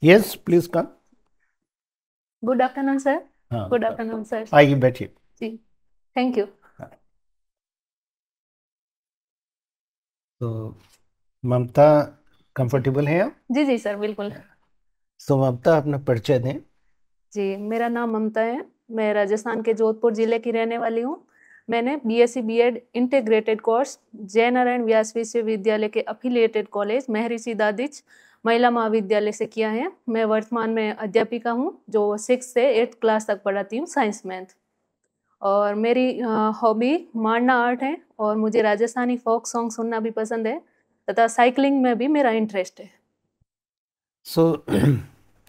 Yes please come. Good afternoon sir. हाँ, good afternoon sir. आइए बैठिए। जी, थैंक यू। तो ममता, जी कंफर्टेबल हैं आप? जी जी सर, बिल्कुल। तो ममता अपना परिचय दें। जी, मेरा नाम ममता है। मैं राजस्थान के जोधपुर ज़िले की रहने वाली हूँ। मैंने BSc BEd integrated course Jainarayan Vyas Vishwavidyalaya के एफिलिएटेड कॉलेज महर्षि दादिच महिला महाविद्यालय से किया है। मैं वर्तमान में अध्यापिका हूँ, जो 6 से 8 क्लास तक पढ़ाती हूँ, साइंस मैथ। और मेरी हॉबी मांडना आर्ट है, और मुझे राजस्थानी फ़ोक सॉन्ग सुनना भी पसंद है, तथा साइक्लिंग में भी मेरा इंटरेस्ट है। सो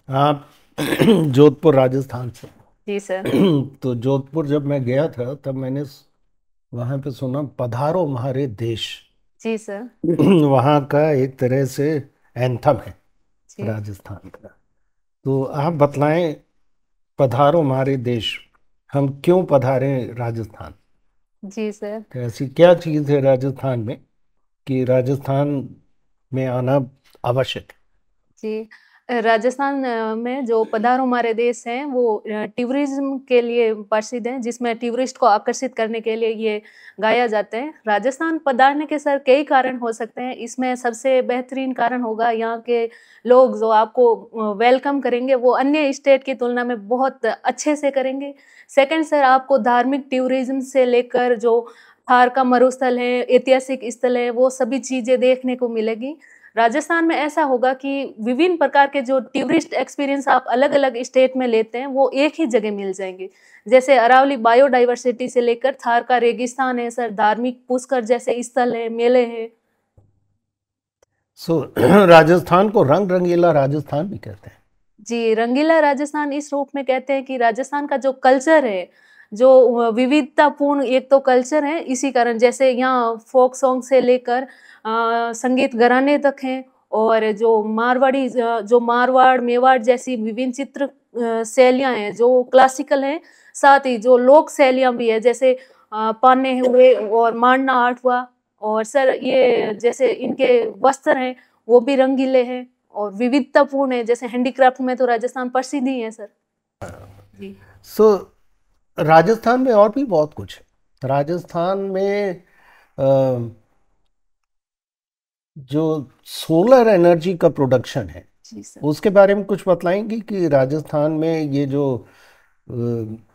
आप जोधपुर राजस्थान से। जी सर। तो जोधपुर जब मैं गया था तब मैंने वहाँ पे सुना पधारो हमारे देश। जी सर। वहाँ का एक तरह से एंथम है जी। राजस्थान का। तो आप बतलाएं, पधारो हमारे देश, हम क्यों पधारे राजस्थान? जी सर। तो ऐसी क्या चीज़ है राजस्थान में कि राजस्थान में आना आवश्यक है? जी। राजस्थान में जो पधारो हमारे देश हैं, वो टूरिज़्म के लिए प्रसिद्ध हैं, जिसमें टूरिस्ट को आकर्षित करने के लिए ये गाया जाता है। राजस्थान पधारने के सर कई कारण हो सकते हैं। इसमें सबसे बेहतरीन कारण होगा यहाँ के लोग जो आपको वेलकम करेंगे, वो अन्य स्टेट की तुलना में बहुत अच्छे से करेंगे। सेकंड सर, आपको धार्मिक टूरिज़्म से लेकर जो थार का मरुस्थल है, ऐतिहासिक स्थल है, वो सभी चीज़ें देखने को मिलेगी। राजस्थान में ऐसा होगा कि विभिन्न प्रकार के जो टूरिस्ट एक्सपीरियंस आप अलग-अलग स्टेट में लेते हैं, वो एक ही जगह मिल जाएँगे। जैसे अरावली बायोडायवर्सिटी से लेकर थार का रेगिस्तान है सर, धार्मिक पुष्कर जैसे स्थल हैं, मेले हैं। सो राजस्थान को रंग रंगीला राजस्थान भी कहते हैं। जी, रंगीला राजस्थान इस रूप में कहते हैं कि राजस्थान का जो कल्चर है, जो विविधतापूर्ण एक तो कल्चर है, इसी कारण जैसे यहाँ फ़ोक सॉन्ग से लेकर संगीत घराने तक हैं, और जो मारवाड़ी जो मारवाड़, मेवाड़ जैसी विभिन्न चित्र शैलियाँ हैं, जो क्लासिकल हैं, साथ ही जो लोक शैलियाँ भी हैं, जैसे पान्ने हुए और मांडना आर्ट हुआ, और सर ये जैसे इनके वस्त्र हैं, वो भी रंगीले हैं और विविधतापूर्ण है। जैसे हैंडीक्राफ्ट में तो राजस्थान प्रसिद्ध ही है सर। जी। सो राजस्थान में और भी बहुत कुछ है। राजस्थान में अ, जो सोलर एनर्जी का प्रोडक्शन है, जी सर। उसके बारे में कुछ बतलाएंगी कि राजस्थान में ये जो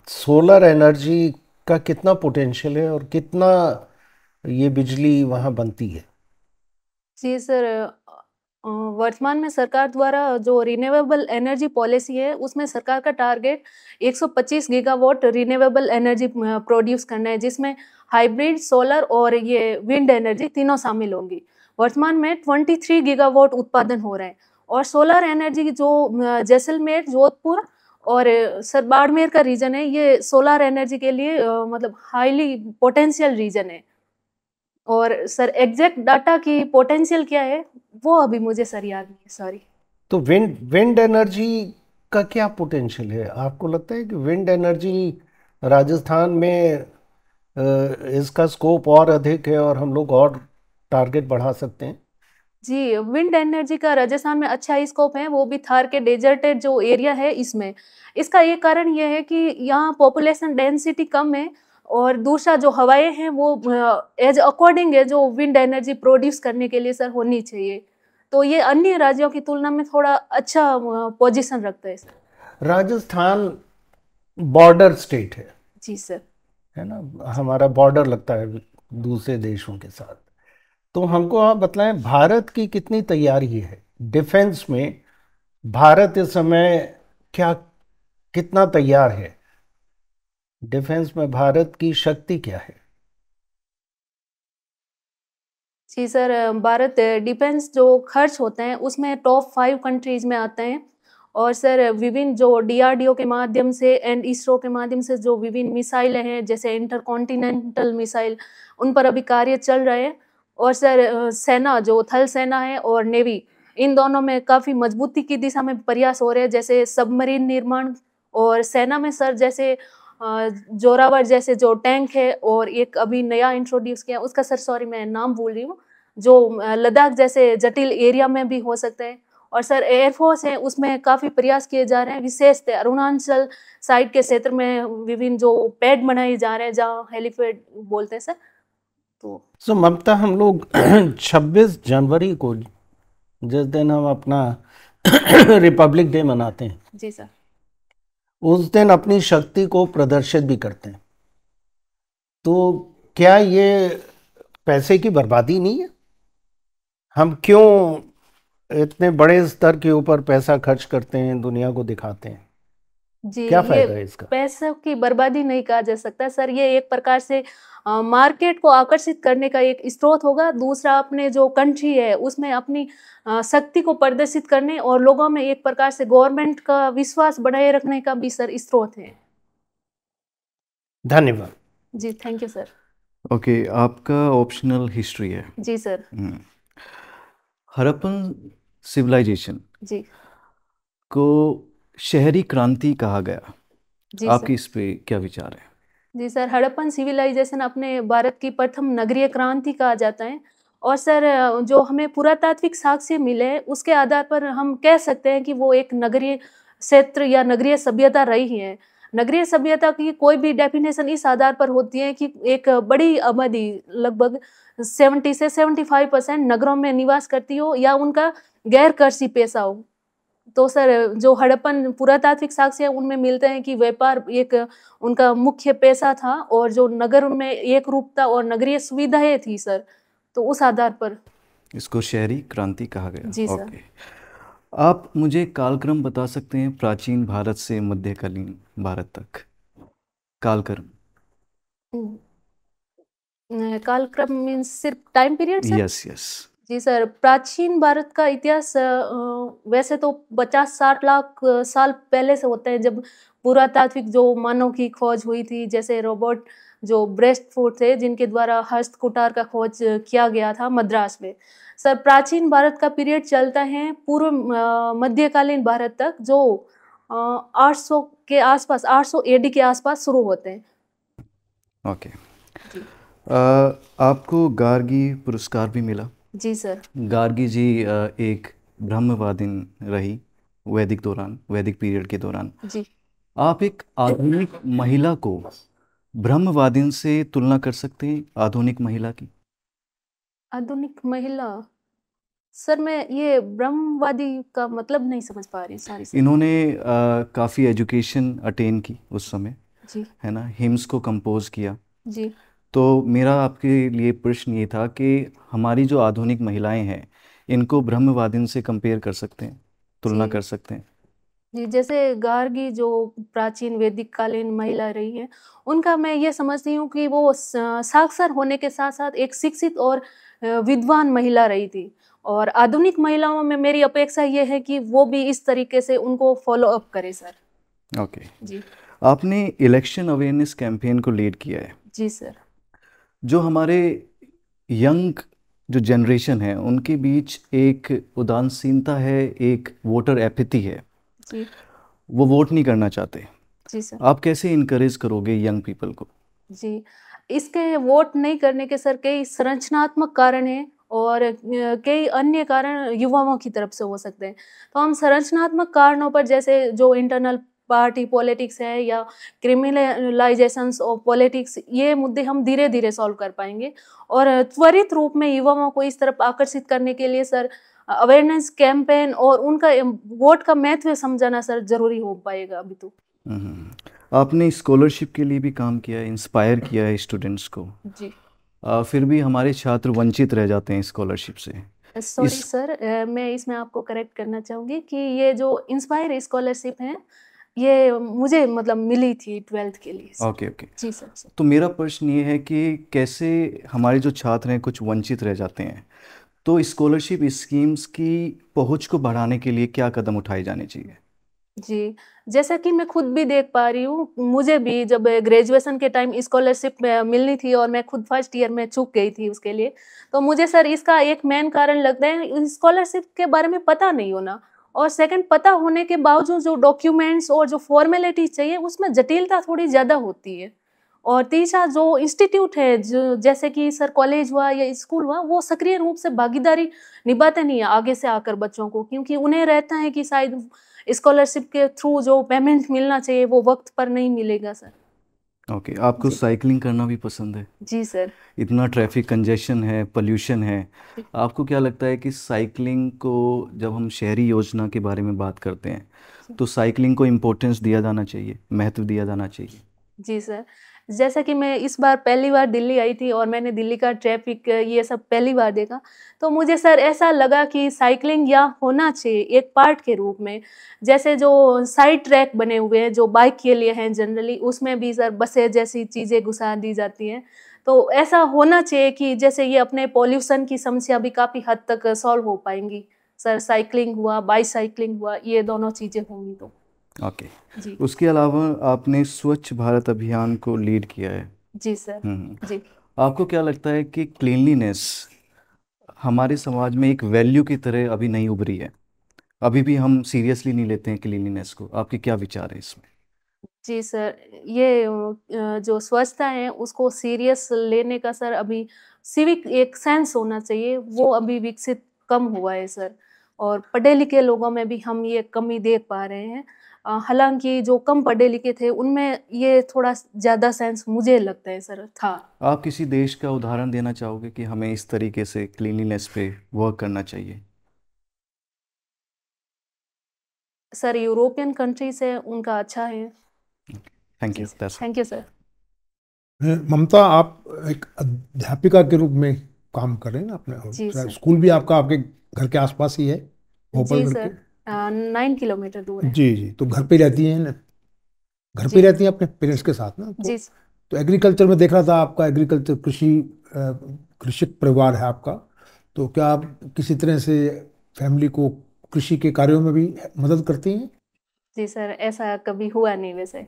सोलर एनर्जी का कितना पोटेंशियल है और कितना ये बिजली वहाँ बनती है? जी सर। वर्तमान में सरकार द्वारा जो रिन्यूएबल एनर्जी पॉलिसी है, उसमें सरकार का target 125 gigawatt renewable energy produce करना है, जिसमें हाइब्रिड, सोलर और ये विंड एनर्जी तीनों शामिल होंगी। वर्तमान में 23 गीगावाट उत्पादन हो रहा है, और सोलर एनर्जी जो जैसलमेर, जोधपुर और सर बाड़मेर का रीजन है, ये सोलर एनर्जी के लिए मतलब हाईली पोटेंशियल रीजन है। और सर एग्जैक्ट डाटा की पोटेंशियल क्या है, वो अभी मुझे सर याद नहीं है, सॉरी। तो विंड एनर्जी का क्या पोटेंशियल है? आपको लगता है कि विंड एनर्जी राजस्थान में इसका स्कोप और अधिक है और हम लोग और टारगेट बढ़ा सकते हैं? जी, विंड एनर्जी का राजस्थान में अच्छा स्कोप है, वो भी थार के डेजर्टेड जो एरिया है इसमें। इसका एक कारण ये है कि यहाँ पॉपुलेशन डेंसिटी कम है, और दूसरा जो हवाएँ हैं वो एज़ अकॉर्डिंग है, जो विंड एनर्जी प्रोड्यूस करने के लिए सर होनी चाहिए। तो ये अन्य राज्यों की तुलना में थोड़ा अच्छा पोज़ीशन रखता है सर। राजस्थान बॉर्डर स्टेट जी सर। है ना, हमारा बॉर्डर लगता है दूसरे देशों के साथ। तो हमको आप बताएं, भारत की कितनी तैयारी है डिफेंस में? भारत इस समय क्या, कितना तैयार है? डिफेंस में भारत की शक्ति क्या है? जी सर, भारत डिफेंस जो खर्च होते हैं उसमें टॉप 5 कंट्रीज में आते हैं। और सर विभिन्न जो डीआरडीओ के माध्यम से एंड इसरो के माध्यम से जो विभिन्न मिसाइलें हैं, जैसे इंटरकॉन्टिनेंटल मिसाइल, उन पर अभी कार्य चल रहे हैं। और सर सेना जो थल सेना है और नेवी, इन दोनों में काफ़ी मजबूती की दिशा में प्रयास हो रहे हैं, जैसे सबमरीन निर्माण। और सेना में सर जैसे जोरावर जैसे जो टैंक है, और एक अभी नया इंट्रोड्यूस किया उसका सर सॉरी मैं नाम भूल रही हूँ, जो लद्दाख जैसे जटिल एरिया में भी हो सकते हैं। और सर एयरफोर्स है उसमें काफ़ी प्रयास किए जा रहे हैं, विशेषतः अरुणाचल साइड के क्षेत्र में विभिन्न जो पैड बनाए जा रहे हैं जहाँ हेलीपैड बोलते हैं सर। तो सो ममता, हम लोग 26 जनवरी को, जिस दिन हम अपना रिपब्लिक डे मनाते हैं, जी सर। उस दिन अपनी शक्ति को प्रदर्शित भी करते हैं। तो क्या ये पैसे की बर्बादी नहीं है? हम क्यों इतने बड़े स्तर के ऊपर पैसा खर्च करते हैं, दुनिया को दिखाते हैं? जी, क्या ये फायदा है इसका? पैसों की बर्बादी नहीं कहा जा सकता सर, ये एक प्रकार से मार्केट को आकर्षित करने का एक स्रोत होगा। दूसरा, अपने जो कंट्री है उसमें अपनी शक्ति को प्रदर्शित करने और लोगों में एक प्रकार से गवर्नमेंट का विश्वास बनाए रखने का भी सर स्रोत है। धन्यवाद। जी, थैंक यू सर। ओके, आपका ऑप्शनल हिस्ट्री है। जी सर। हड़प्पन सिविलाइजेशन जी को शहरी क्रांति कहा गया, जी आपके सर। इस पे क्या विचार है? जी सर, हड़प्पन सिविलाइजेशन अपने भारत की प्रथम नगरीय क्रांति कहा जाता है। और सर जो हमें पुरातात्विक साक्ष्य मिले उसके आधार पर हम कह सकते हैं कि वो एक नगरीय क्षेत्र या नगरीय सभ्यता रही है। नगरीय सभ्यता की कोई भी डेफिनेशन इस आधार पर होती है कि एक बड़ी आबादी लगभग 70 से 75% नगरों में निवास करती हो या उनका गैर कृषि पेशा हो। तो सर जो हड़प्पन पुरातात्विक साक्ष्य है उनमें मिलते हैं कि व्यापार एक उनका मुख्य पेशा था और जो नगर में एक रूपता और नगरीय सुविधाएं थी सर, तो उस आधार पर इसको शहरी क्रांति कहा गया। जी सर। ओके, आप मुझे कालक्रम बता सकते हैं प्राचीन भारत से मध्यकालीन भारत तक? कालक्रम। कालक्रम मीन्स सिर्फ time period sir? Yes yes. जी सर, प्राचीन भारत का इतिहास वैसे तो 50-60 लाख साल पहले से होते हैं, जब पुरातात्विक जो मानव की खोज हुई थी, जैसे रोबोट जो ब्रेस्टफुट थे जिनके द्वारा हस्तकुटार का खोज किया गया था मद्रास में। सर प्राचीन भारत का पीरियड चलता है पूर्व मध्यकालीन भारत तक, जो 800 के आसपास, 800 एडी के आसपास शुरू होते हैं। ओके। जी आपको गार्गी पुरस्कार भी मिला। जी सर। गार्गी जी एक ब्रह्मवादिन रही वैदिक पीरियड के दौरान। जी आप एक आधुनिक महिला को ब्रह्मवादिन से तुलना कर सकते हैं, आधुनिक महिला की? आधुनिक महिला, सर मैं ये ब्रह्मवादी का मतलब नहीं समझ पा रही, सॉरी सर। इन्होंने काफ़ी एजुकेशन अटेन की उस समय, जी है ना, हिम्स को कंपोज किया। जी तो मेरा आपके लिए प्रश्न ये था कि हमारी जो आधुनिक महिलाएं हैं इनको ब्रह्मवादिन से कंपेयर कर सकते हैं, तुलना जी कर सकते हैं? जी, जैसे गार्गी जो प्राचीन वैदिक कालीन महिला रही है, उनका मैं ये समझती हूँ कि वो साक्षर होने के साथ साथ एक शिक्षित और विद्वान महिला रही थी। और आधुनिक महिलाओं में मेरी अपेक्षा ये है कि वो भी इस तरीके से उनको फॉलो अप करे सर। ओके। जी आपने इलेक्शन अवेयरनेस कैंपेन को लीड किया है। जी सर। जो हमारे यंग जो जनरेशन है उनके बीच एक उदासीनता है, एक वोटर एपिथी है, जी वो वोट नहीं करना चाहते। जी सर। आप कैसे इनकरेज करोगे यंग पीपल को? जी, इसके वोट नहीं करने के सर कई संरचनात्मक कारण हैं और कई अन्य कारण युवाओं की तरफ से हो सकते हैं। तो हम संरचनात्मक कारणों पर, जैसे जो इंटरनल पार्टी पॉलिटिक्स है या क्रिमिनलाइजेशंस ऑफ पॉलिटिक्स, ये मुद्दे हम धीरे धीरे सॉल्व कर पाएंगे। और त्वरित रूप में युवाओं को इस तरफ आकर्षित करने के लिए सर अवेयरनेस कैंपेन और उनका वोट का महत्व समझाना सर जरूरी हो पाएगा अभी तो। आपने स्कॉलरशिप के लिए भी काम किया है, इंस्पायर किया है स्टूडेंट्स को। जी फिर भी हमारे छात्र वंचित रह जाते हैं स्कॉलरशिप से। सॉरी सर, मैं इसमें आपको करेक्ट करना चाहूँगी कि ये जो इंस्पायर स्कॉलरशिप है ये मुझे मतलब मिली थी 12th के लिए सर। Okay okay. जी सर। तो मेरा प्रश्न ये है कि कैसे हमारे जो छात्र हैं कुछ वंचित रह जाते हैं, तो स्कॉलरशिप स्कीम्स की पहुंच को बढ़ाने के लिए क्या कदम उठाए जाने चाहिए? जी, जैसा कि मैं खुद भी देख पा रही हूँ, मुझे भी जब ग्रेजुएशन के टाइम स्कॉलरशिप मिलनी थी और मैं खुद फर्स्ट ईयर में चूक गई थी उसके लिए। तो मुझे सर इसका एक मेन कारण लगता है स्कॉलरशिप के बारे में पता नहीं होना, और सेकंड, पता होने के बावजूद जो डॉक्यूमेंट्स और जो फॉर्मेलिटीज चाहिए उसमें जटिलता थोड़ी ज़्यादा होती है। और तीसरा जो इंस्टीट्यूट है, जो जैसे कि सर कॉलेज हुआ या स्कूल हुआ, वो सक्रिय रूप से भागीदारी निभाते नहीं है आगे से आकर बच्चों को, क्योंकि उन्हें रहता है कि शायद स्कॉलरशिप के थ्रू जो पेमेंट मिलना चाहिए वो वक्त पर नहीं मिलेगा सर। ओके, आपको जी साइकिलिंग करना भी पसंद है? जी सर। इतना ट्रैफिक कंजेशन है, पोल्यूशन है, आपको क्या लगता है कि साइकिलिंग को, जब हम शहरी योजना के बारे में बात करते हैं, तो साइकिलिंग को इम्पोर्टेंस दिया जाना चाहिए, महत्व दिया जाना चाहिए? जी सर, जैसा कि मैं इस बार पहली बार दिल्ली आई थी और मैंने दिल्ली का ट्रैफिक ये सब पहली बार देखा, तो मुझे सर ऐसा लगा कि साइकिलिंग यहाँ होना चाहिए एक पार्ट के रूप में। जैसे जो साइड ट्रैक बने हुए हैं जो बाइक के लिए हैं जनरली, उसमें भी सर बसें जैसी चीज़ें घुसा दी जाती हैं। तो ऐसा होना चाहिए कि जैसे ये अपने पॉल्यूशन की समस्या भी काफ़ी हद तक सॉल्व हो पाएंगी सर। साइकिलिंग हुआ, बाईसाइकिलिंग हुआ, ये दोनों चीज़ें होंगी तो। ओके। जी उसके अलावा आपने स्वच्छ भारत अभियान को लीड किया है। जी सर। जी आपको क्या लगता है कि क्लीनलीनेस हमारे समाज में एक वैल्यू की तरह अभी नहीं उभरी है? अभी भी हम सीरियसली नहीं लेते हैं क्लीनलीनेस को। आपके क्या विचार है इसमें? जी सर, ये जो स्वच्छता है उसको सीरियस लेने का सर अभी सिविक एक सेंस होना चाहिए, वो अभी विकसित कम हुआ है सर। और पढ़े लिखे लोगों में भी हम ये कमी देख पा रहे हैं। हालांकि जो कम पढ़े लिखे थे उनमें ये थोड़ा ज़्यादा सेंस मुझे लगता है सर था। आप किसी देश का उदाहरण देना चाहोगे कि हमें इस तरीके से क्लीनलीनेस पे वर्क करना चाहिए? सर यूरोपियन कंट्रीज है उनका अच्छा है। थैंक जी you, sir, that's thank you sir. Mamta, आप एक अध्यापिका के रूप में काम कर रहे हैं ना अपने, जी शायद सर। स्कूल भी आपका आपके घर के आसपास ही है, भोपाल जी घर सर, के? 9 किलोमीटर दूर है। जी जी, तो घर पे रहती हैं ना, घर पे जी रहती हैं अपने पेरेंट्स के साथ ना? जी तो एग्रीकल्चर में देख रहा था, आपका एग्रीकल्चर कृषि कृषक परिवार है आपका, तो क्या आप किसी तरह से फैमिली को कृषि के कार्यों में भी मदद करती हैं? जी सर, ऐसा कभी हुआ नहीं वैसे।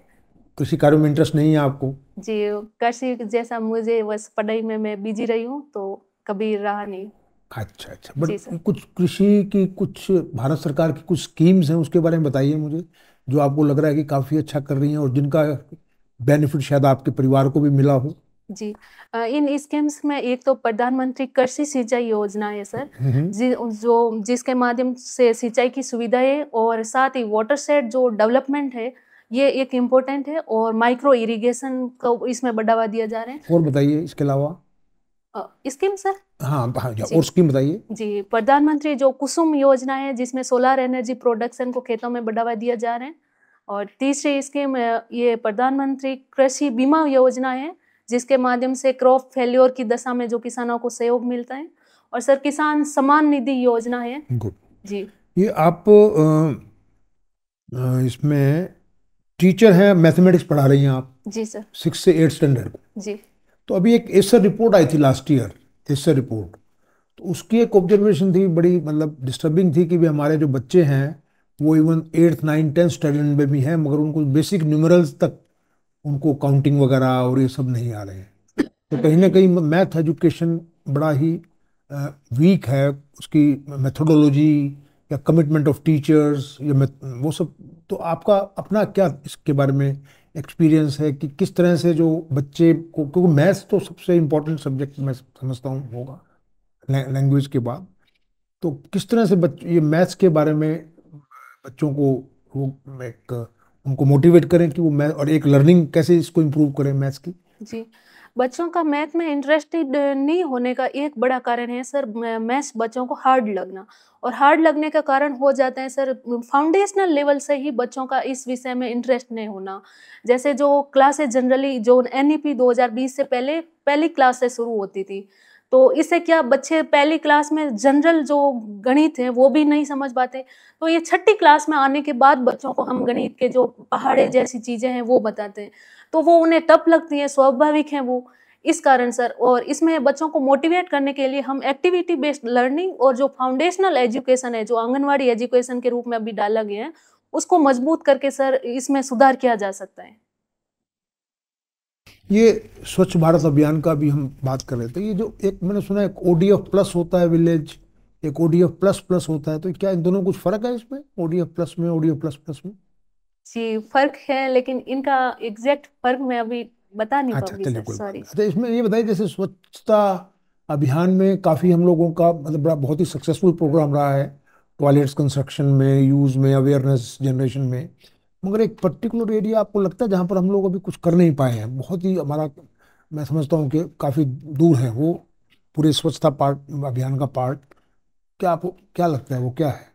कृषि कार्यों में इंटरेस्ट नहीं है आपको? जी, कृषि जैसा मुझे बस पढ़ाई में मैं बिजी रही हूँ तो कभी रहा नहीं। अच्छा अच्छा, जी सर। बट कुछ कृषि की, कुछ भारत सरकार की कुछ स्कीम्स हैं, उसके बारे में बताइए मुझे, जो आपको लग रहा है कि काफ़ी अच्छा कर रही हैं और जिनका बेनिफिट शायद आपके परिवार को भी मिला हो। जी, इन स्कीम्स में एक तो प्रधानमंत्री कृषि सिंचाई योजना है सर, जिसके माध्यम से सिंचाई की सुविधाएं और साथ ही वाटर सेट जो डेवलपमेंट है ये एक इम्पोर्टेंट है, और माइक्रो इरिगेशन को इसमें बढ़ावा दिया जा रहा है। और बताइए इसके अलावा। Scheme sir. हाँ हाँ, जी और स्कीम बताइए। जी, प्रधानमंत्री जो कुसुम योजना है जिसमें सोलर एनर्जी प्रोडक्शन को खेतों में बढ़ावा दिया जा रहा है। और तीसरी स्कीम ये प्रधानमंत्री कृषि बीमा योजना है, जिसके माध्यम से क्रॉप फेल्योर की दशा में जो किसानों को सहयोग मिलता है। और सर किसान सम्मान निधि योजना है। गुड। जी ये आप इसमें टीचर हैं, मैथमेटिक्स पढ़ा रही हैं आप, जी सर। 6 से 8 स्टैंडर्ड। जी तो अभी एक एसर रिपोर्ट आई थी लास्ट ईयर, एसर रिपोर्ट, तो उसकी एक ऑब्जर्वेशन थी, बड़ी मतलब डिस्टर्बिंग थी, कि भी हमारे जो बच्चे हैं वो even 8th 9th 10th standard में भी हैं, मगर उनको बेसिक न्यूमरल्स तक, उनको काउंटिंग वगैरह और ये सब नहीं आ रहे हैं। तो कहीं ना कहीं मैथ एजुकेशन बड़ा ही वीक है, उसकी मेथोडोलॉजी या कमिटमेंट ऑफ टीचर्स या वो सब। तो आपका अपना क्या इसके बारे में एक्सपीरियंस है कि किस तरह से जो बच्चे को, क्योंकि मैथ्स तो सबसे इम्पोर्टेंट सब्जेक्ट मैं समझता हूँ होगा लैंग्वेज के बाद, तो किस तरह से ये मैथ्स के बारे में बच्चों को वो एक उनको मोटिवेट करें कि वो मैथ, और एक लर्निंग कैसे इसको इम्प्रूव करें मैथ्स की? जी, बच्चों का मैथ में इंटरेस्टेड नहीं होने का एक बड़ा कारण है सर मैथ्स बच्चों को हार्ड लगना। और हार्ड लगने का कारण हो जाता है सर फाउंडेशनल लेवल से ही बच्चों का इस विषय में इंटरेस्ट नहीं होना। जैसे जो क्लासेस जनरली जो NEP 2020 से पहले पहली क्लास से शुरू होती थी, तो इससे क्या बच्चे पहली क्लास में जनरल जो गणित है वो भी नहीं समझ पाते। तो ये छठी क्लास में आने के बाद बच्चों को हम गणित के जो पहाड़े जैसी चीज़ें हैं वो बताते हैं, तो वो उन्हें टफ लगती है, स्वाभाविक है वो। इस कारण सर, और इसमें बच्चों को मोटिवेट करने के लिए हम एक्टिविटी बेस्ड लर्निंग और जो फाउंडेशनल एजुकेशन है, जो आंगनवाड़ी एजुकेशन के रूप में अभी डाला गया है, उसको मजबूत करके सर इसमें सुधार किया जा सकता है। ये स्वच्छ भारत अभियान का भी हम बात कर रहे थे, ये जो एक मैंने सुना एक ODF प्लस होता है विलेज, एक ODF प्लस प्लस होता है, तो क्या इन दोनों कुछ फर्क है इसमें, ODF प्लस में ODF प्लस प्लस में? जी फर्क है, लेकिन इनका एग्जैक्ट फर्क मैं अभी बता नहीं अच्छा पाऊंगी चलिए सर, कोई बात सॉरी। नहीं। अच्छा इसमें ये बताइए, जैसे स्वच्छता अभियान में काफ़ी हम लोगों का मतलब बड़ा बहुत ही सक्सेसफुल प्रोग्राम रहा है, टॉयलेट्स कंस्ट्रक्शन में, यूज़ में, अवेयरनेस जनरेशन में, मगर एक पर्टिकुलर एरिया आपको लगता है जहाँ पर हम लोग अभी कुछ कर नहीं पाए हैं, बहुत ही हमारा, मैं समझता हूँ कि काफ़ी दूर है वो पूरे स्वच्छता पार्ट अभियान का पार्ट, क्या आपको क्या लगता है वो क्या है?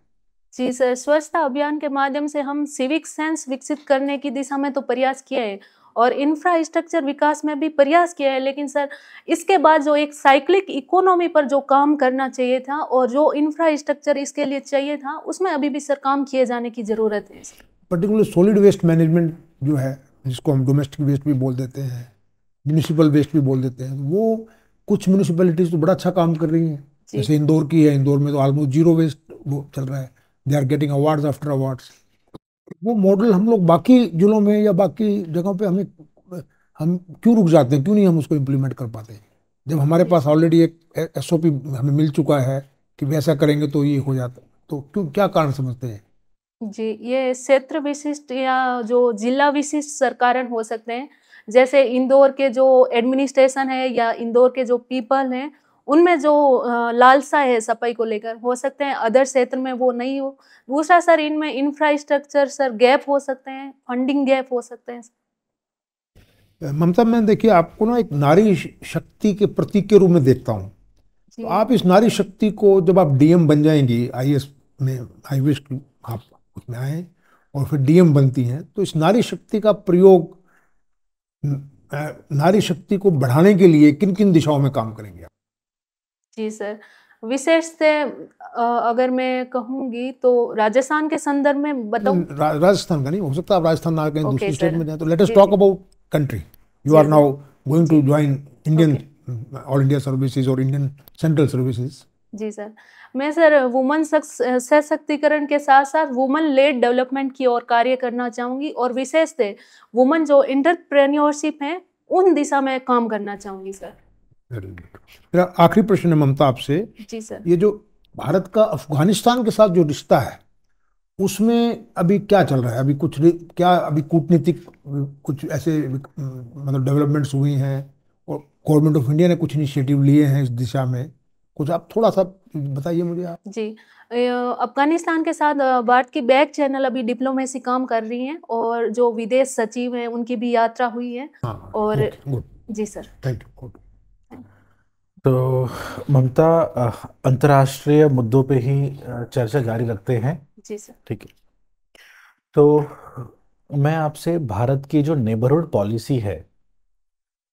जी सर, स्वच्छता अभियान के माध्यम से हम सिविक सेंस विकसित करने की दिशा में तो प्रयास किया है और इंफ्रास्ट्रक्चर विकास में भी प्रयास किया है, लेकिन सर इसके बाद जो एक साइक्लिक इकोनॉमी पर जो काम करना चाहिए था और जो इंफ्रास्ट्रक्चर इसके लिए चाहिए था, उसमें अभी भी सर काम किए जाने की ज़रूरत है sir. Particular solid waste management जो है, जिसको हम डोमेस्टिक वेस्ट भी बोल देते हैं, म्यूनिसिपल वेस्ट भी बोल देते हैं, वो कुछ म्यूनिसिपैलिटीज तो बड़ा अच्छा काम कर रही हैं, जी जैसे इंदौर की है, इंदौर में तो ऑलमोस्ट जीरो वेस्ट वो चल रहा है, they are getting awards after awards. वो मॉडल हम लोग बाकी जिलों में या बाकी जगहों पे हमें, हम क्यों रुक जाते हैं, क्यों नहीं हम उसको इम्प्लीमेंट कर पाते, जब हमारे जी पास सर। ऑलरेडी एक एसओपी हमें मिल चुका है कि वैसा करेंगे तो ये हो जाता, तो क्यों, क्या कारण समझते हैं? जी, ये क्षेत्र विशिष्ट या जो जिला विशिष्ट सरकार हो सकते हैं, जैसे इंदौर के जो एडमिनिस्ट्रेशन है या इंदौर के जो पीपल हैं, उनमें जो लालसा है सफाई को लेकर, हो सकते हैं अदर क्षेत्र में वो नहीं हो। दूसरा सर, इनमें इंफ्रास्ट्रक्चर सर गैप हो सकते हैं, फंडिंग गैप हो सकते हैं। ममता, मैं देखिए आपको ना एक नारी शक्ति के प्रतीक के रूप में देखता हूँ, तो जी आप इस नारी शक्ति को जब आप डीएम बन जाएंगी, आईएएस में, आई विश आप उसमें आए और फिर डीएम बनती हैं, तो इस नारी शक्ति का प्रयोग नारी शक्ति को बढ़ाने के लिए किन किन दिशाओं में काम करेंगे आप? जी सर, विशेषतः अगर मैं कहूँगी तो राजस्थान के संदर्भ में बताऊँ। राजस्थान का नहीं हो सकता, आप राजस्थान ना कहीं ओके दूसरी स्टेट सर। में जाए, तो लेट अस जी टॉक जी। About country. यू जी are sir. Now going to जी join Indian okay. All India services और इंडियन सेंट्रल सर्विसेज। जी सर, मैं सर वुमन सशक्तिकरण के साथ साथ वुमन लेड डेवलपमेंट की ओर कार्य करना चाहूँगी और विशेषतः वुमन जो एंटरप्रेन्योरशिप है उन दिशा में काम करना चाहूँगी सर। Very good. मेरा आखिरी प्रश्न है ममता आपसे, जी सर। ये जो भारत का अफगानिस्तान के साथ जो रिश्ता है, उसमें अभी क्या चल रहा है? अभी कुछ क्या अभी कूटनीतिक कुछ ऐसे मतलब डेवलपमेंट्स हुई हैं और गवर्नमेंट ऑफ इंडिया ने कुछ इनिशिएटिव लिए हैं इस दिशा में, कुछ आप थोड़ा सा बताइए मुझे आप। जी, अफगानिस्तान के साथ भारत की बैक चैनल अभी डिप्लोमेसी काम कर रही हैं और जो विदेश सचिव हैं उनकी भी यात्रा हुई है। हाँ, और ओके गुड, जी सर। Thank you, good. तो ममता, अंतर्राष्ट्रीय मुद्दों पे ही चर्चा जारी रखते हैं। जी सर। ठीक है। तो मैं आपसे भारत की जो नेबरहुड पॉलिसी है,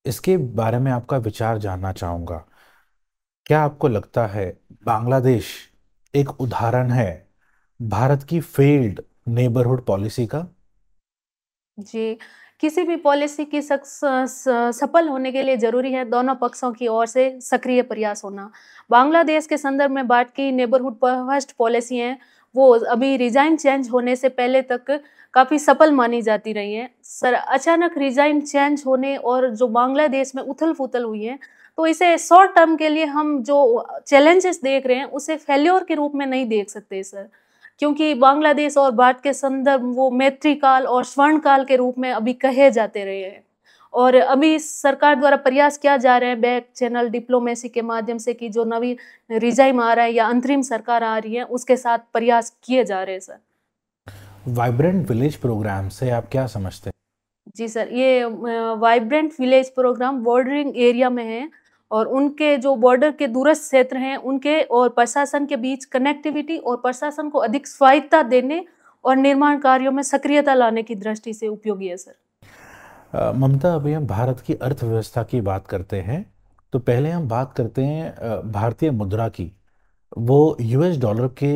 इसके बारे में आपका विचार जानना चाहूँगा। क्या आपको लगता है बांग्लादेश एक उदाहरण है भारत की फेल्ड नेबरहुड पॉलिसी का? जी, किसी भी पॉलिसी की सफल होने के लिए ज़रूरी है दोनों पक्षों की ओर से सक्रिय प्रयास होना। बांग्लादेश के संदर्भ में भारत की नेबरहुड फर्स्ट पॉलिसी हैं, वो अभी रिजाइम चेंज होने से पहले तक काफ़ी सफल मानी जाती रही हैं। सर, अचानक रिजाइम चेंज होने और जो बांग्लादेश में उथल-पुथल हुई है, तो इसे शॉर्ट टर्म के लिए हम जो चैलेंजेस देख रहे हैं, उसे फेल्योर के रूप में नहीं देख सकते सर। क्योंकि बांग्लादेश और भारत के संदर्भ वो मैत्री काल और स्वर्ण काल के रूप में अभी कहे जाते रहे हैं और अभी सरकार द्वारा प्रयास किया जा रहा है बैक चैनल डिप्लोमेसी के माध्यम से कि जो नवी रिजाइम आ रहा है या अंतरिम सरकार आ रही है उसके साथ प्रयास किए जा रहे हैं सर। वाइब्रेंट विलेज प्रोग्राम से आप क्या समझते हैं? जी सर, ये vibrant village programme bordering area में है और उनके जो बॉर्डर के दूरस्थ क्षेत्र हैं उनके और प्रशासन के बीच कनेक्टिविटी और प्रशासन को अधिक स्वायत्तता देने और निर्माण कार्यों में सक्रियता लाने की दृष्टि से उपयोगी है सर। ममता, अभी हम भारत की अर्थव्यवस्था की बात करते हैं, तो पहले हम बात करते हैं भारतीय मुद्रा की। वो यूएस डॉलर के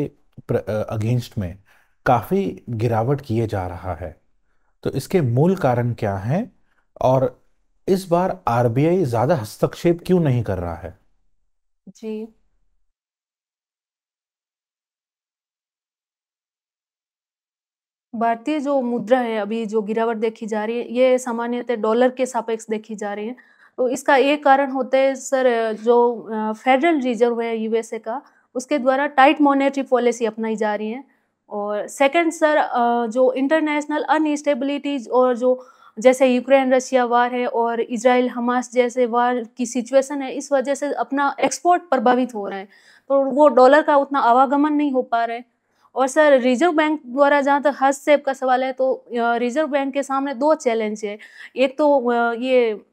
अगेंस्ट में काफ़ी गिरावट किए जा रहा है, तो इसके मूल कारण क्या हैं और इस बार आरबीआई ज़्यादा हस्तक्षेप क्यों नहीं कर रहा है? जी, भारतीय जो मुद्रा है अभी जो गिरावट देखी जा रही है ये सामान्यतः डॉलर के सापेक्ष देखी जा रही है। तो इसका एक कारण होता है सर जो फेडरल रिजर्व है यूएसए का उसके द्वारा टाइट मॉनेटरी पॉलिसी अपनाई जा रही है। और सेकंड सर जो इंटरनेशनल अनस्टेबिलिटीज और जो जैसे यूक्रेन रशिया वार है और इजराइल हमास जैसे वार की सिचुएशन है, इस वजह से अपना एक्सपोर्ट प्रभावित हो रहा है, तो वो डॉलर का उतना आवागमन नहीं हो पा रहा है। और सर रिजर्व बैंक द्वारा जहाँ तक हस्तक्षेप का सवाल है, तो रिजर्व बैंक के सामने दो चैलेंज है। एक तो ये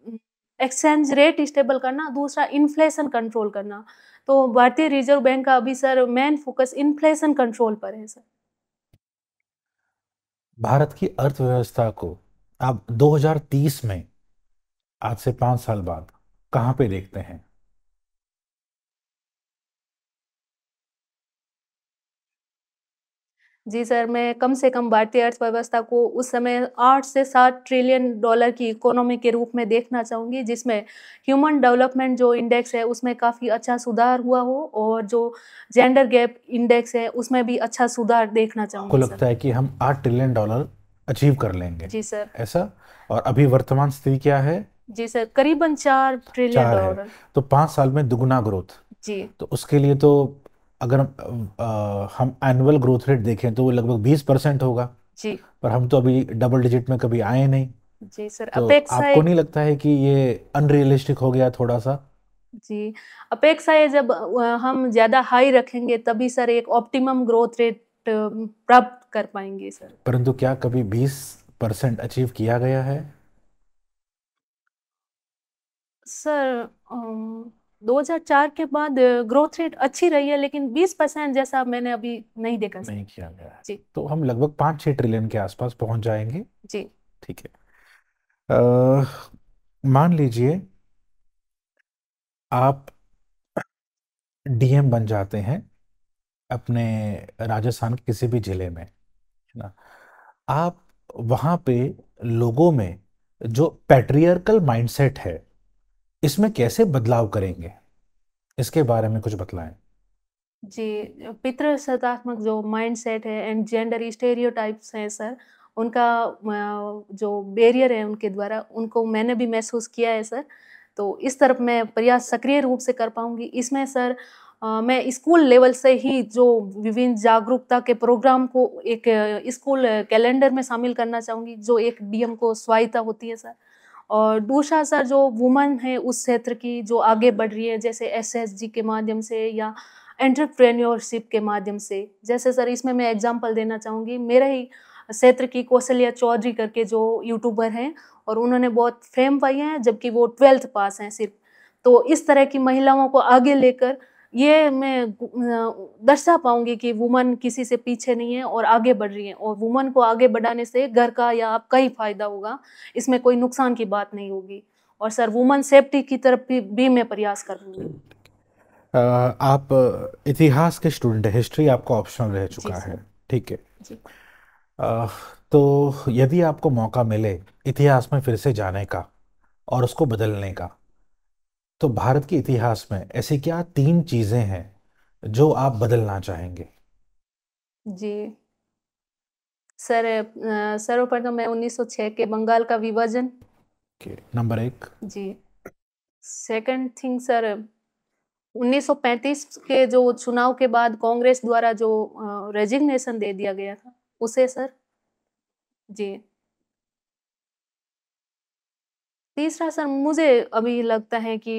एक्सचेंज रेट स्टेबल करना, दूसरा इन्फ्लेशन कंट्रोल करना। तो भारतीय रिजर्व बैंक का अभी sir main focus inflation control पर है सर। भारत की अर्थव्यवस्था को आप 2030 में, आज से 5 साल बाद, कहाँ पे देखते हैं? जी सर, मैं कम से कम भारतीय अर्थव्यवस्था को उस समय 8 से 7 ट्रिलियन डॉलर की इकोनॉमी के रूप में देखना चाहूँगी, जिसमें ह्यूमन डेवलपमेंट जो इंडेक्स है उसमें काफ़ी अच्छा सुधार हुआ हो, और जो जेंडर गैप इंडेक्स है उसमें भी अच्छा सुधार देखना आपको चाहूँगी लगता सर। है कि हम 8 ट्रिलियन डॉलर अचीव कर लेंगे, जी सर। ऐसा? और अभी वर्तमान स्थिति क्या है? जी सर, करीबन 4 ट्रिलियन 4 है, डॉलर। तो 5 साल में दुगुना ग्रोथ। जी तो उसके लिए तो अगर हम एनुअल ग्रोथ रेट देखें तो वो लगभग 20% होगा, जी पर हम तो अभी डबल डिजिट में कभी आए नहीं। जी सर, तो अपेक्षाएं। आपको नहीं लगता है कि ये अनरियलिस्टिक हो गया थोड़ा सा? जी, अपेक्षाएं जब हम ज़्यादा हाई रखेंगे तभी सर एक ऑप्टिमम ग्रोथ रेट प्राप्त कर पाएंगे सर। परंतु क्या कभी 20% अचीव किया गया है? सर 2004 के बाद ग्रोथ रेट अच्छी रही है, लेकिन 20% जैसा मैंने अभी नहीं देखा सर। नहीं किया गया है। जी तो हम लगभग 5-6 ट्रिलियन के आसपास पहुंच जाएंगे। जी ठीक है। अ, मान लीजिए आप डीएम बन जाते हैं अपने राजस्थान के किसी भी जिले में, है ना? आप वहां पे लोगों में जो पैट्रियर्कल माइंडसेट है, इसमें कैसे बदलाव करेंगे? इसके बारे में कुछ बतलाएं। जी, पितृसत्तात्मक जो माइंडसेट है एंड जेंडर स्टेरियोटाइप्स हैं सर, उनका जो बैरियर है उनके द्वारा, उनको मैंने भी महसूस किया है सर। तो इस तरफ मैं प्रयास सक्रिय रूप से कर पाऊंगी। इसमें सर मैं स्कूल लेवल से ही जो विभिन्न जागरूकता के प्रोग्राम को एक स्कूल कैलेंडर में शामिल करना चाहूँगी, जो एक डीएम को स्वायत्ता होती है सर। और दूसरा सर, जो वुमन है उस क्षेत्र की जो आगे बढ़ रही है, जैसे एसएसजी के माध्यम से या एंटरप्रेन्योरशिप के माध्यम से। जैसे सर इसमें मैं एग्जांपल देना चाहूँगी, मेरे ही क्षेत्र की कौशल्या चौधरी करके जो यूट्यूबर हैं, और उन्होंने बहुत फेम पाई है, जबकि वो 12th पास हैं सिर्फ। तो इस तरह की महिलाओं को आगे लेकर ये मैं दर्शा पाऊंगी कि वुमन किसी से पीछे नहीं है और आगे बढ़ रही है, और वुमन को आगे बढ़ाने से घर का या आपका ही फायदा होगा, इसमें कोई नुकसान की बात नहीं होगी। और सर वुमन सेफ्टी की तरफ भी मैं प्रयास करूँगी। आप इतिहास के स्टूडेंट हैं, हिस्ट्री आपका ऑप्शनल रह जी चुका है, सर। ठीक है। जी अ, तो यदि आपको मौका मिले इतिहास में फिर से जाने का और उसको बदलने का, तो भारत के इतिहास में ऐसी क्या 3 चीजें हैं जो आप बदलना चाहेंगे? जी सर, सर्वप्रथम मैं 1906 के बंगाल का विभाजन। नंबर 1। जी सेकंड थिंग सर, 1935 के जो चुनाव के बाद कांग्रेस द्वारा जो रेजिग्नेशन दे दिया गया था, उसे सर। जी तीसरा सर, मुझे अभी लगता है कि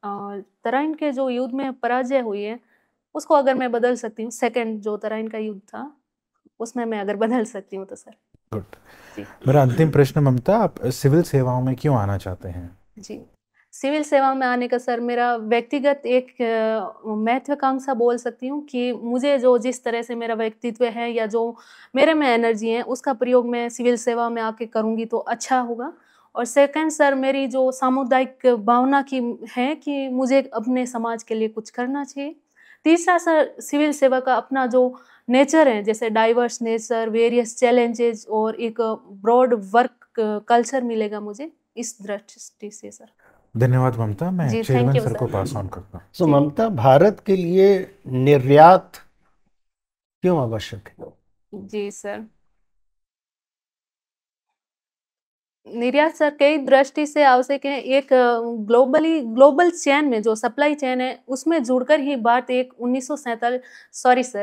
तराइन के जो युद्ध में पराजय हुई है, उसको अगर मैं बदल सकती हूँ, सेकंड जो तराइन का युद्ध था उसमें मैं अगर बदल सकती हूँ तो सर। गुड। जी मेरा अंतिम प्रश्न ममता, आप सिविल सेवाओं में क्यों आना चाहते हैं? जी सिविल सेवा में आने का सर मेरा व्यक्तिगत एक महत्वाकांक्षा बोल सकती हूँ कि मुझे जो जिस तरह से मेरा व्यक्तित्व है या जो मेरे में एनर्जी है, उसका प्रयोग मैं सिविल सेवा में आके करूँगी तो अच्छा होगा। और सेकंड सर, मेरी जो सामुदायिक भावना की है कि मुझे अपने समाज के लिए कुछ करना चाहिए। तीसरा सर, सिविल सेवा का अपना जो नेचर है, जैसे डाइवर्स नेचर, वेरियस चैलेंजेस और एक ब्रॉड वर्क कल्चर मिलेगा मुझे, इस दृष्टि से सर। धन्यवाद ममता, मैं जी थैंक चेयरमैन यू सर को सर। पास ऑन करता हूँ। तो जी ममता, भारत के लिए निर्यात क्यों आवश्यक है? जी सर, निर्यात सर कई दृष्टि से आवश्यक है। एक ग्लोबल चेन में जो सप्लाई चेन है उसमें जुड़कर ही भारत एक 1947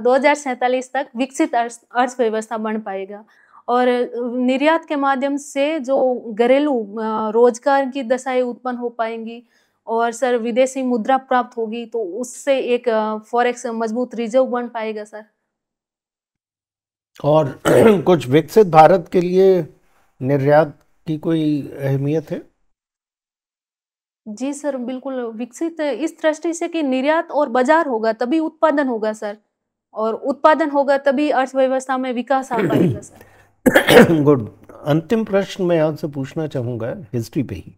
2047 तक विकसित अर्थव्यवस्था बन पाएगा। और निर्यात के माध्यम से जो घरेलू रोजगार की दशाएं उत्पन्न हो पाएंगी और सर विदेशी मुद्रा प्राप्त होगी, तो उससे एक फॉरेक्स मजबूत रिजर्व बन पाएगा सर। और कुछ विकसित भारत के लिए निर्यात की कोई अहमियत है? जी सर, बिल्कुल विकसित इस दृष्टि से कि निर्यात और बाजार होगा तभी उत्पादन होगा सर, और उत्पादन होगा तभी अर्थव्यवस्था में विकास आ पाएगा सर। गुड। अंतिम प्रश्न मैं आपसे पूछना चाहूँगा हिस्ट्री पे ही,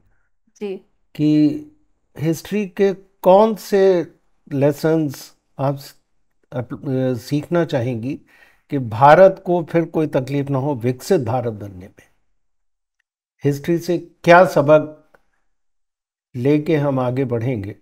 जी कि हिस्ट्री के कौन से लेसन्स आप सीखना चाहेंगी कि भारत को फिर कोई तकलीफ ना हो विकसित भारत बनने में? हिस्ट्री से क्या सबक लेके हम आगे बढ़ेंगे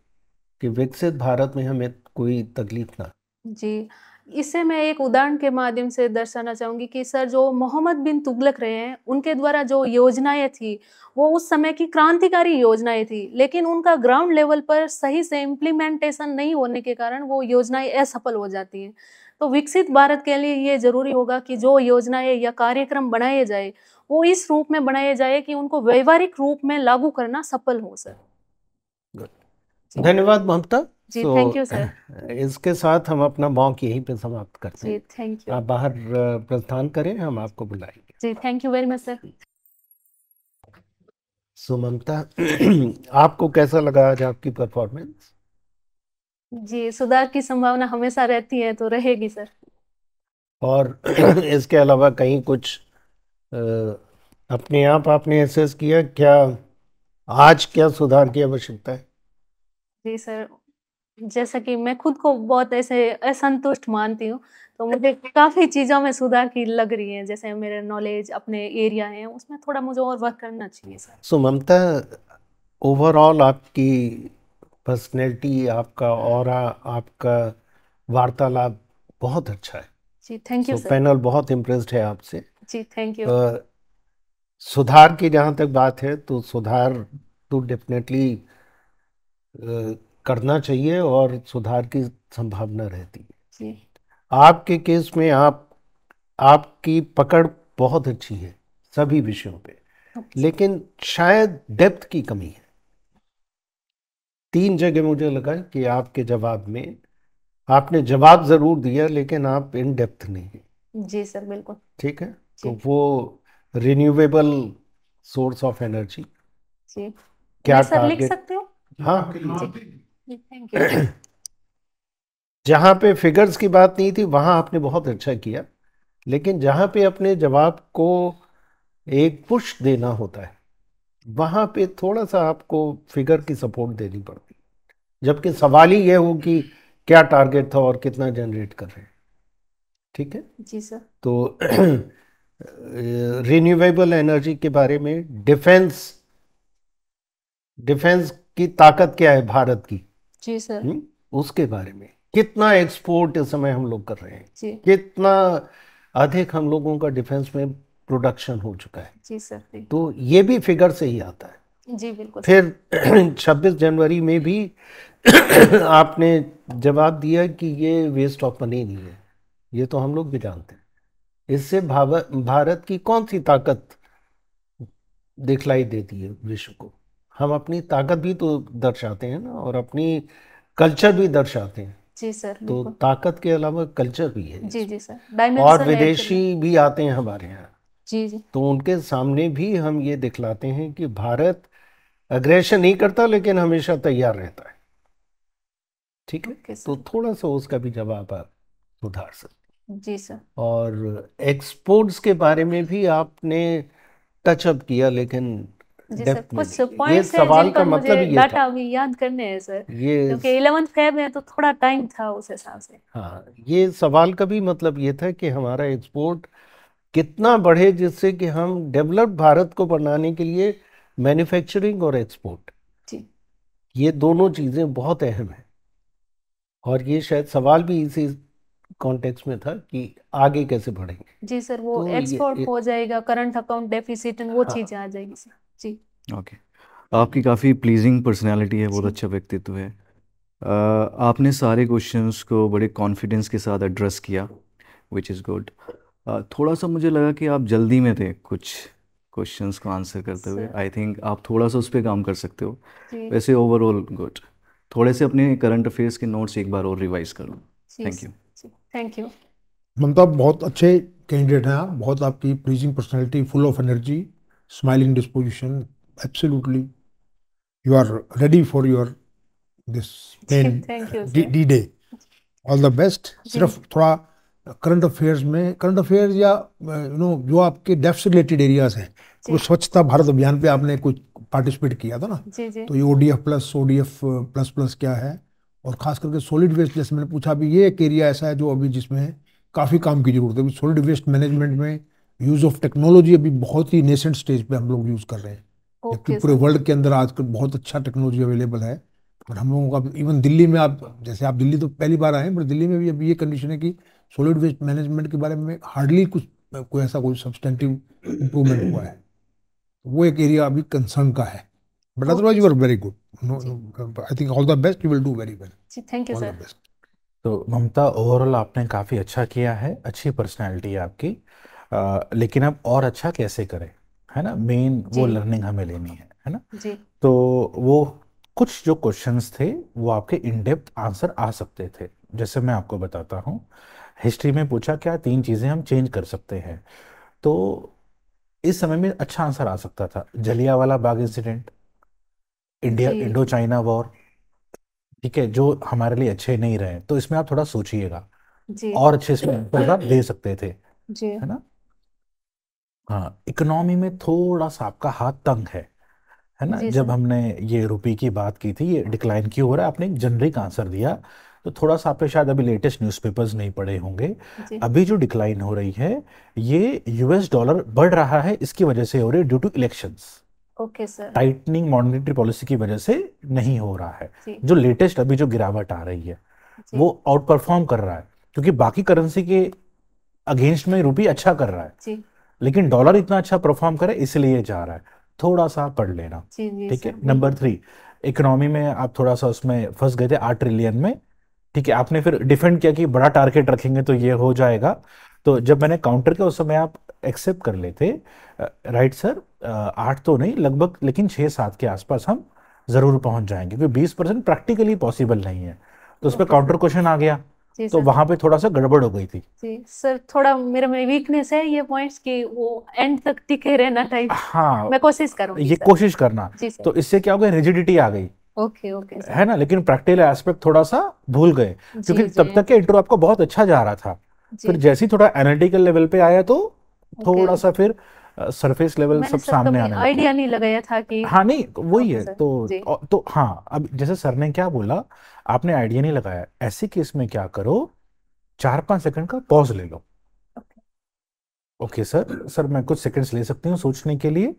कि विकसित भारत में हमें कोई तकलीफ ना? जी, इससे मैं एक उदाहरण के माध्यम से दर्शाना चाहूँगी कि सर जो मोहम्मद बिन तुगलक रहे हैं, उनके द्वारा जो योजनाएँ थी, वो उस समय की क्रांतिकारी योजनाएँ थी, लेकिन उनका ग्राउंड लेवल पर सही से इम्प्लीमेंटेशन नहीं होने के कारण वो योजनाएँ असफल हो जाती हैं। तो विकसित भारत के लिए ये ज़रूरी होगा कि जो योजनाएँ या कार्यक्रम बनाए जाए, वो इस रूप में बनाए जाए कि उनको व्यावहारिक रूप में लागू करना सफल हो सर। जी। धन्यवाद ममता। जी, थैंक यू सर। इसके साथ हम अपना मॉक यहीं पे समाप्त करते जी, हैं। Thank you. आप बाहर प्रस्थान करें, हम आपको बुलाएंगे। जी, thank you very much sir. So Mamta, आपको कैसा लगा आज आपकी परफॉर्मेंस? जी, सुधार की संभावना हमेशा रहती है, तो रहेगी सर। और इसके अलावा कहीं कुछ अ, अपने आप आपने एसेस किया क्या, आज क्या सुधार की आवश्यकता है? जी सर, जैसा कि मैं खुद को बहुत ऐसे असंतुष्ट मानती हूँ, तो मुझे काफ़ी चीज़ों में सुधार की लग रही है, जैसे मेरा नॉलेज, अपने एरिया है, उसमें थोड़ा मुझे और वर्क करना चाहिए सर। सो ममता, ओवरऑल आपकी पर्सनैलिटी, आपका ऑरा, आपका वार्तालाप बहुत अच्छा है। जी, thank you so sir. Panel बहुत इम्प्रेस्ड है आपसे। जी, थैंक यू। सुधार की जहाँ तक बात है तो सुधार तो डेफिनेटली करना चाहिए और सुधार की संभावना रहती है। जी आपके केस में आपकी पकड़ बहुत अच्छी है सभी विषयों पे, लेकिन शायद डेप्थ की कमी है। 3 जगह मुझे लगा कि आपके जवाब में आपने जवाब जरूर दिया लेकिन आप इन डेप्थ नहीं है। जी सर, बिल्कुल। ठीक है, जी। तो वो रिन्यूएबल सोर्स ऑफ एनर्जी जी, क्या मैं सर लिख टारगेट? सकती हूँ? हाँ, जी, थैंक यू। जहाँ पे फिगर्स की बात नहीं थी वहाँ आपने बहुत अच्छा किया, लेकिन जहाँ पे अपने जवाब को एक पुश देना होता है वहाँ पे थोड़ा सा आपको फिगर की सपोर्ट देनी पड़ती, जबकि सवाल ही ये हो कि क्या टारगेट था और कितना जनरेट कर रहे हैं। ठीक है, जी सर। तो रिन्यूएबल एनर्जी के बारे में, डिफेंस की ताकत क्या है भारत की, जी सर। उसके बारे में, कितना एक्सपोर्ट इस समय हम लोग कर रहे हैं, जी कितना अधिक हम लोगों का डिफेंस में प्रोडक्शन हो चुका है, जी सर। जी तो ये भी फिगर से ही आता है। जी, बिल्कुल। फिर 26 जनवरी में भी आपने जवाब दिया कि ये वेस्ट ऑफ मनी नहीं है, ये तो हम लोग भी जानते हैं। इससे भारत की कौन सी ताकत दिखलाई देती है विश्व को? हम अपनी ताकत भी तो दर्शाते हैं ना, और अपनी कल्चर भी दर्शाते हैं। जी सर, तो बिल्कुल। ताकत के अलावा कल्चर भी है जी इसमें। जी सर, और डायमेंशन ऐड विदेशी भी आते हैं हमारे यहाँ, जी जी तो उनके सामने भी हम ये दिखलाते हैं कि भारत अग्रेशन नहीं करता लेकिन हमेशा तैयार रहता है। ठीक है, ओके सर। तो थोड़ा सा उसका भी जवाब आप सुधार सकते जी सर। हैं। और एक्सपोर्ट्स के बारे में भी आपने टचअप किया, लेकिन जी सर, डेप्थ में कुछ नहीं। ये पॉइंट्स हैं सवाल जिन का पर मतलब मुझे ही ये डाटा था। अभी याद करने हैं सर, ये क्योंकि 11th फेब में तो थोड़ा टाइम था उस हिसाब से। हाँ, ये सवाल का भी मतलब ये था कि हमारा एक्सपोर्ट कितना बढ़े, जिससे कि हम डेवलप्ड भारत को बनाने के लिए मैन्युफैक्चरिंग और एक्सपोर्ट, जी ये दोनों चीज़ें बहुत अहम हैं। और ये शायद सवाल भी इसी कॉन्टेक्स्ट में था कि आगे कैसे बढ़ेंगे। जी सर, वो तो एक्सपोर्ट हो जाएगा, करंट अकाउंट डेफिसिट, वो हाँ। चीज़ें आ जाएगी सर। जी ओके, आपकी काफ़ी प्लीजिंग पर्सनालिटी है, बहुत जी अच्छा व्यक्तित्व है। आपने सारे क्वेश्चंस को बड़े कॉन्फिडेंस के साथ एड्रेस किया, विच इज़ गुड। थोड़ा सा मुझे लगा कि आप जल्दी में थे कुछ क्वेश्चंस को आंसर करते हुए। सर आई थिंक आप थोड़ा सा उस पर काम कर सकते हो। जी वैसे ओवरऑल गुड। थोड़े से अपने करंट अफेयर्स के नोट्स एक बार और रिवाइज कर लो। जी थैंक यू। जी थैंक यू। ममता, बहुत अच्छे कैंडिडेट हैं आप, बहुत आपकी pleasing personality, full of energy, smiling disposition, absolutely you are ready for your this जी मेन thank you sir. D day. All the best. जी सिर्फ थोड़ा करंट अफेयर्स में, करंट अफेयर्स या जो आपके डेफ से रिलेटेड एरियाज हैं, वो जी स्वच्छता भारत अभियान पे आपने कुछ पार्टिसिपेट किया था ना, जी जी तो ये ODF plus, ODF plus plus क्या है, और खास करके सॉलिड वेस्ट, जैसे मैंने पूछा अभी, ये एक एरिया ऐसा है जो अभी जिसमें काफ़ी काम की जरूरत है। सॉलिड वेस्ट मैनेजमेंट में यूज़ ऑफ टेक्नोलॉजी अभी बहुत ही नेसेंट स्टेज पे हम लोग यूज़ कर रहे हैं, जबकि ओके पूरे सर। वर्ल्ड के अंदर आजकल बहुत अच्छा टेक्नोलॉजी अवेलेबल है। और हम लोगों का इवन दिल्ली में, आप जैसे आप दिल्ली तो पहली बार आए हैं, पर दिल्ली में भी अभी ये कंडीशन है कि सॉलिड वेस्ट मैनेजमेंट के बारे में हार्डली कुछ कोई ऐसा कोई सब्सटेंटिव इम्प्रूवमेंट हुआ है। वो एक एरिया अभी कंसर्न का है, but otherwise okay you are sir. Very good. जी I think all the best, you will do very well. जी thank you all the sir. Best. तो ममता, ओवरऑल आपने काफ़ी अच्छा किया है, अच्छी पर्सनैलिटी है आपकी। लेकिन अब और अच्छा कैसे करें, है ना, मेन वो जी लर्निंग हमें लेनी है ना। जी तो वो कुछ जो क्वेश्चंस थे वो आपके इन डेप्थ आंसर आ सकते थे। जैसे मैं आपको बताता हूँ, हिस्ट्री में पूछा क्या 3 चीज़ें हम चेंज कर सकते हैं, तो इस समय में अच्छा आंसर आ सकता था जलियांवाला बाग इंसिडेंट, इंडिया जी इंडो चाइना वॉर, ठीक है, जो हमारे लिए अच्छे नहीं रहे, तो इसमें आप थोड़ा सोचिएगा, जी और अच्छे से आंसर आप दे सकते थे, जी है ना। हाँ, इकोनॉमी में थोड़ा सा आपका हाथ तंग है ना। जी जब सर। हमने ये रुपये की बात की थी, ये डिक्लाइन क्यों हो रहा है, आपने एक जनरिक आंसर दिया, तो थोड़ा सा आपने शायद अभी लेटेस्ट न्यूज़पेपर्स नहीं पढ़े होंगे। जी अभी जो डिक्लाइन हो रही है, ये US डॉलर बढ़ रहा है, इसकी वजह से हो रही है due to elections. Okay sir. Tightening monetary policy की वजह से नहीं हो रहा है। जी जो लेटेस्ट अभी जो गिरावट आ रही है, जी वो आउट परफॉर्म कर रहा है, क्योंकि बाकी करेंसी के अगेंस्ट में रुपये अच्छा कर रहा है, जी लेकिन डॉलर इतना अच्छा परफॉर्म करे इसलिए जा रहा है। थोड़ा सा पढ़ लेना, जी जी ठीक है। सर नंबर बिल्कुल। 3, इकोनॉमी में आप थोड़ा सा उसमें फंस गए थे 8 ट्रिलियन में, ठीक है। आपने फिर डिफेंड किया कि बड़ा टारगेट रखेंगे तो ये हो जाएगा, तो जब मैंने काउंटर किया उस समय आप एक्सेप्ट कर लेते, राइट सर, 8 तो नहीं लगभग, लेकिन 6-7 के आसपास हम जरूर पहुंच जाएंगे, क्योंकि 20% प्रैक्टिकली पॉसिबल नहीं है। तो उस पर ओके सर। काउंटर क्वेश्चन आ गया, जी तो सर। वहां पे थोड़ा सा गड़बड़ हो गई थी। जी सर, थोड़ा मेरे में वीकनेस है ये पॉइंट्स की, वो एंड तक टिके रहना टाइप। हाँ, मैं कोशिश करूंगी ये सर। कोशिश करना। जी सर। तो इससे क्या हो गया, रिजिडिटी आ गई, ओके ओके सर। है ना, लेकिन प्रैक्टिकल एस्पेक्ट थोड़ा सा भूल गए, क्योंकि जी तब जी तक के इंट्रो आपका बहुत अच्छा जा रहा था। फिर जी जैसे ही थोड़ा एनालिटिकल लेवल पे आया, तो ओके। थोड़ा सा फिर सरफेस लेवल मैंने सब सर सामने कभी आने लगा। आइडिया नहीं लगाया था कि। हाँ, नहीं वही ओके है, सर। तो जी तो हाँ, अब जैसे सर ने क्या बोला, आपने आइडिया नहीं लगाया, ऐसे केस में क्या करो, 4-5 सेकंड का पॉज ले लो। ओके ओके सर मैं कुछ सेकंड्स ले सकती हूँ सोचने के लिए,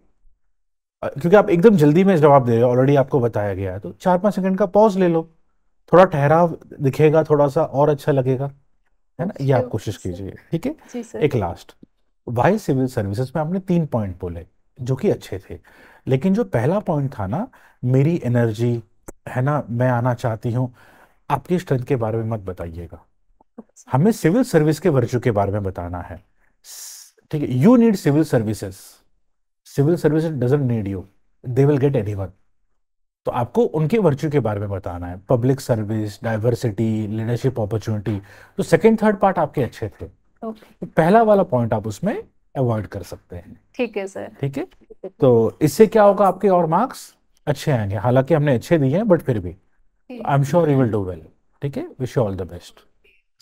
क्योंकि आप एकदम जल्दी में जवाब दे रहे हो, ऑलरेडी आपको बताया गया है, तो 4-5 सेकंड का पॉज ले लो, थोड़ा ठहराव दिखेगा, थोड़ा सा और अच्छा लगेगा, है ना। ये ओके आप ओके कोशिश सर। कीजिए, ठीक है। जी सर। एक लास्ट, वाई सिविल सर्विसेज में आपने 3 पॉइंट बोले जो कि अच्छे थे, लेकिन जो पहला पॉइंट था ना, मेरी एनर्जी, है ना, मैं आना चाहती हूँ, आपकी स्ट्रेंथ के बारे में मत बताइएगा, ओके सर। हमें सिविल सर्विस के वर्च्यू के बारे में बताना है, ठीक है। You need civil services, civil services doesn't need you, they will get anyone. तो आपको उनके वर्च्यू के बारे में बताना है, public service, diversity, leadership opportunity. तो सेकंड थर्ड पार्ट आपके अच्छे थे, ओके तो पहला वाला पॉइंट आप उसमें अवॉइड कर सकते हैं, ठीक है सर। ठीक है। तो इससे क्या होगा, आपके और मार्क्स अच्छे आएंगे, हालांकि हमने अच्छे दिए हैं, बट फिर भी I am sure you will do well, ठीक है। Wish you all the best.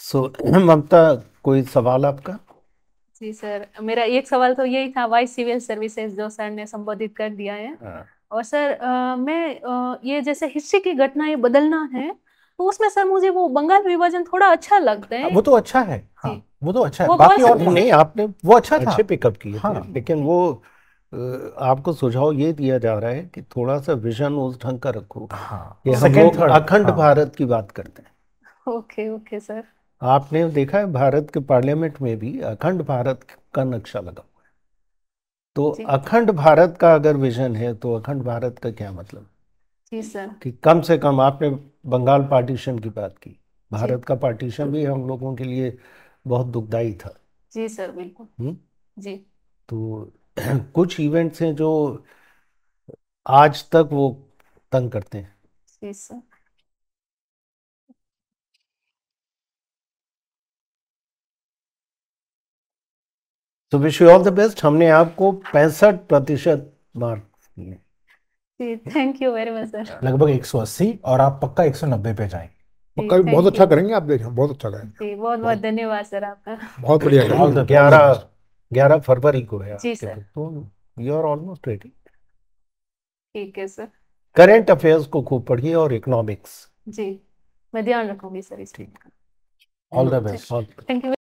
So Mamta, कोई सवाल आपका? जी सर, मेरा एक सवाल तो यही था, वाई सिविल सर्विसेज, जो सर ने संबोधित कर दिया है। हाँ। और सर मैं ये जैसे हिस्ट्री की घटनाएं बदलना है, तो उसमें सर मुझे वो बंगाल विभाजन थोड़ा अच्छा लगता है। वो तो अच्छा है, हाँ, जी वो तो अच्छा है, वो बाकी बहुत और अच्छा नहीं, है। आपने वो अच्छा था, अच्छे पिकअप किए थे, हाँ। लेकिन वो आपको सुझाव ये दिया जा रहा है कि थोड़ा सा विजन उस ढंग का रखो हाँ, कि हम सेकंड लोग थर्ड, अखंड हाँ, भारत की बात करते हैं। Okay okay sir. आपने देखा है भारत के पार्लियामेंट में भी अखंड भारत का नक्शा लगा हुआ है। तो जी अखंड भारत का अगर विजन है, तो अखंड भारत का क्या मतलब जी सर। कि कम से कम आपने बंगाल पार्टीशन की बात की, जी भारत का पार्टीशन भी हम लोगों के लिए बहुत दुखदाई था। जी सर, बिल्कुल। हम्म? जी। तो कुछ इवेंट्स हैं जो आज तक वो तंग करते हैं। जी सर। तो wish you all the best. हमने आपको 65% मार्क दिए। जी, thank you very much sir. लगभग 180 और आप पक्का 190 पे जाएं। जी, पक्का भी बहुत थैंक अच्छा यू। करेंगे आप, देखें बहुत अच्छा करेंगे, जी, बहुत बहुत धन्यवाद सर आपका। बहुत बढ़िया ऑल करेंगे। द 11 फरवरी को है जी आपके सर। पास, तो यू आर ऑलमोस्ट रेडी। ठीक है सर। करंट अफेयर्स को खूब पढ़िए और इकोनॉमिक्स। जी, मैं ध्यान रखूंगी सर इस ठीक। All the best. Thank you.